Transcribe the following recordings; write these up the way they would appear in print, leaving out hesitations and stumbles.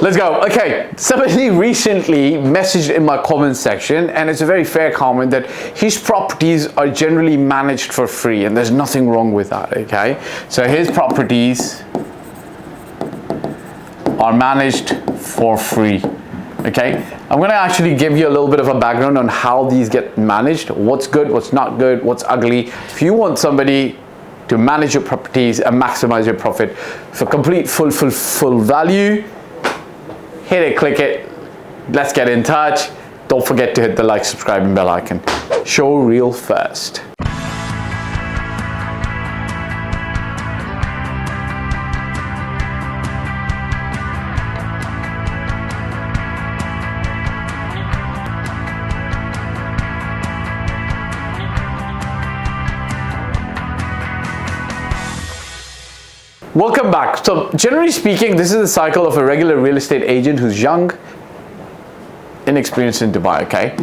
Let's go. Okay, somebody recently messaged in my comment section, and it's a very fair comment, that his properties are generally managed for free, and there's nothing wrong with that. Okay, so his properties are managed for free. Okay, I'm going to actually give you a little bit of a background on how these get managed, what's good, what's not good, what's ugly. If you want somebody to manage your properties and maximize your profit for complete full value, hit it, click it, let's get in touch. Don't forget to hit the like, subscribe, and bell icon. Show real first. Welcome back. So generally speaking, this is the cycle of a regular real estate agent who's young, inexperienced in Dubai. Okay,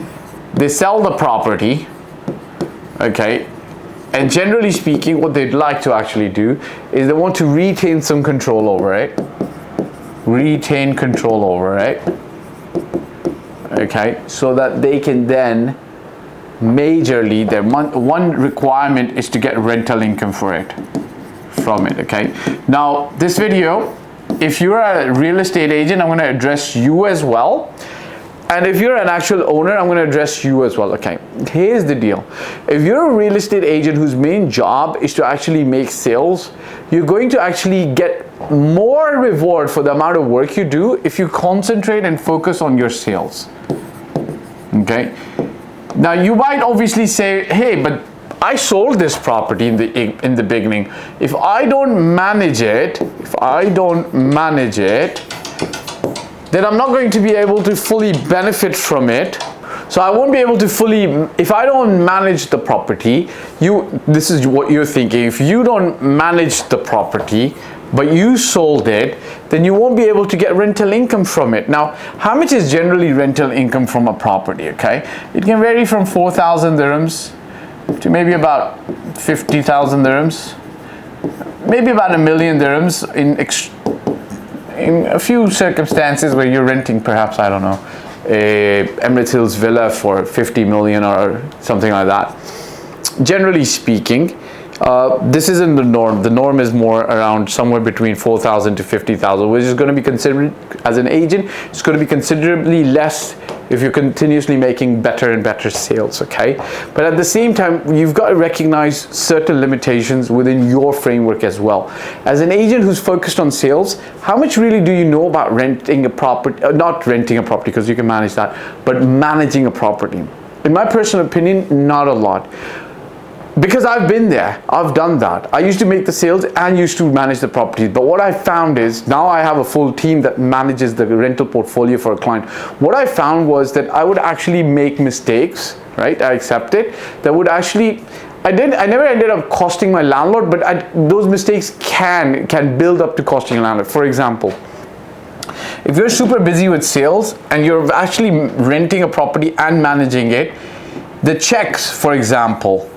they sell the property, okay, and generally speaking, what they'd like to actually do is they want to retain some control over it. Retain control over it, okay, so that they can then majorly, their one requirement is to get rental income for it. From it. Okay, now this video, if you're a real estate agent, I'm going to address you as well, and if you're an actual owner, I'm going to address you as well. Okay, here's the deal. If you're a real estate agent whose main job is to actually make sales, you're going to actually get more reward for the amount of work you do if you concentrate and focus on your sales. Okay, now you might obviously say, hey, but I sold this property in the beginning. If I don't manage it, then I'm not going to be able to fully benefit from it. So I won't be able to fully, if I don't manage the property, this is what you're thinking. If you don't manage the property, but you sold it, then you won't be able to get rental income from it. Now, how much is generally rental income from a property? Okay, it can vary from 4,000 dirhams to maybe about 50,000 dirhams, maybe about 1 million dirhams in a few circumstances where you're renting, perhaps, I don't know, a Emirates Hills villa for 50 million or something like that. Generally speaking, this isn't the norm. The norm is more around somewhere between 4,000 to 50,000, which is going to be considered, as an agent, it's going to be considerably less if you're continuously making better and better sales. Okay, but at the same time, you've got to recognize certain limitations within your framework as well. As an agent who's focused on sales, how much really do you know about renting a property, not renting a property because you can manage that, but managing a property? In my personal opinion, not a lot. Because I've been there, I've done that. I used to make the sales and used to manage the properties. But what I found is, now I have a full team that manages the rental portfolio for a client. What I found was that I would actually make mistakes, right? I accept it. That would actually, I never ended up costing my landlord, but those mistakes can build up to costing a landlord. For example, if you're super busy with sales and you're actually renting a property and managing it, the checks, for example,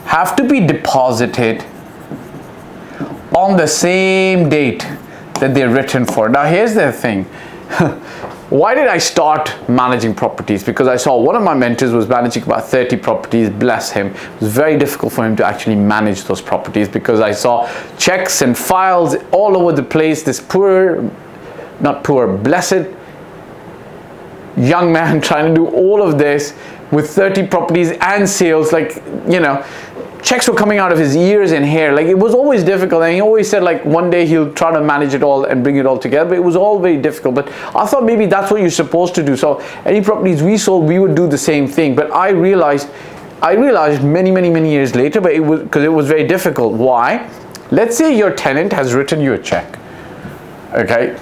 have to be deposited on the same date that they're written for. Now here's the thing. Why did I start managing properties? Because I saw one of my mentors was managing about 30 properties, bless him. It was very difficult for him to actually manage those properties because I saw checks and files all over the place. This blessed young man trying to do all of this with 30 properties and sales, like, you know, checks were coming out of his ears and hair. Like, it was always difficult, and he always said like one day he'll try to manage it all and bring it all together, but it was all very difficult. But I thought maybe that's what you're supposed to do. So any properties we sold, we would do the same thing. But I realized many years later, but it was very difficult. Why? Let's say your tenant has written you a check, okay?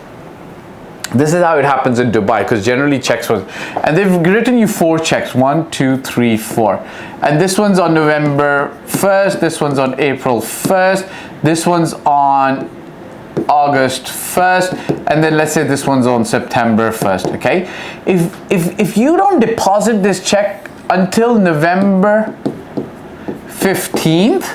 This is how it happens in Dubai, because generally checks was, and they've written you 4 checks, 1, 2, 3, 4, and this one's on November 1st, this one's on April 1st, this one's on August 1st, and then let's say this one's on September 1st. Okay, if you don't deposit this check until November 15th,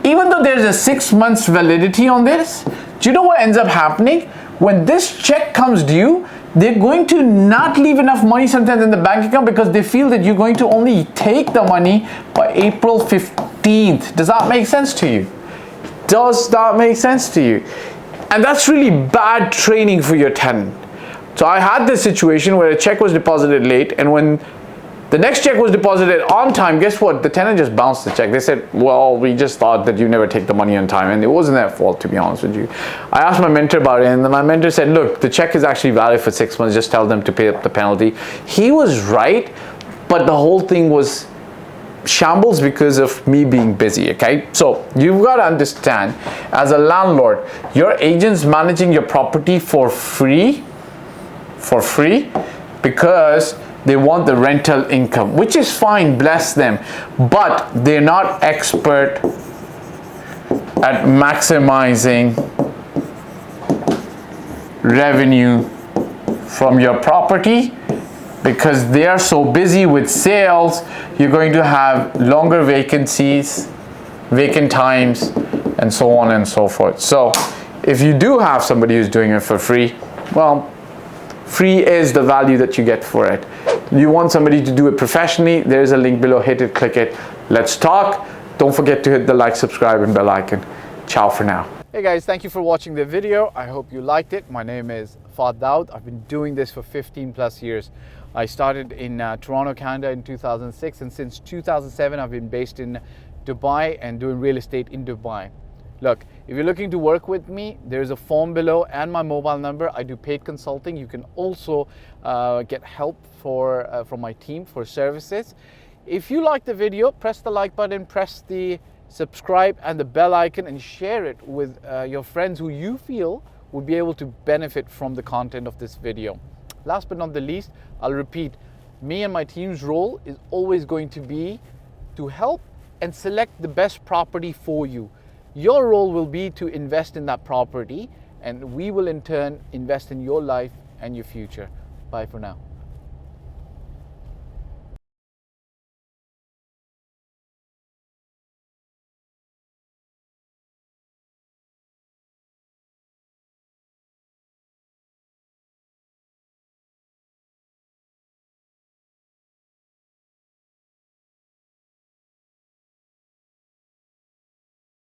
even though there's a 6 months validity on this, do you know what ends up happening? when this check comes due, they're going to not leave enough money sometimes in the bank account because they feel that you're going to only take the money by April 15th. Does that make sense to you? Does that make sense to you? And that's really bad training for your tenant. So I had this situation where a check was deposited late, and when the next check was deposited on time, guess what? The tenant just bounced the check. They said, well, we just thought that you never take the money on time, and it wasn't their fault, to be honest with you. I asked my mentor about it, and my mentor said, look, the check is actually valid for 6 months, just tell them to pay up the penalty. He was right, but the whole thing was shambles because of me being busy, okay? So you've got to understand, as a landlord, your agent's managing your property for free because they want the rental income, which is fine, bless them, but they're not expert at maximizing revenue from your property. Because they are so busy with sales, you're going to have longer vacancies, vacant times, and so on and so forth. So if you do have somebody who's doing it for free, well, free is the value that you get for it. You want somebody to do it professionally, there's a link below, hit it, click it, let's talk. Don't forget to hit the like, subscribe, and bell icon. Ciao for now. Hey guys, thank you for watching the video. I hope you liked it. My name is Fahd Dawood. I've been doing this for 15 plus years. I started in Toronto, Canada in 2006, and since 2007 I've been based in Dubai and doing real estate in Dubai. Look, if you're looking to work with me, there's a form below and my mobile number. I do paid consulting. You can also get help from my team for services. If you like the video, press the like button, press the subscribe and the bell icon, and share it with your friends who you feel would be able to benefit from the content of this video. Last but not the least, I'll repeat, me and my team's role is always going to be to help and select the best property for you. Your role will be to invest in that property, and we will in turn invest in your life and your future. Bye for now.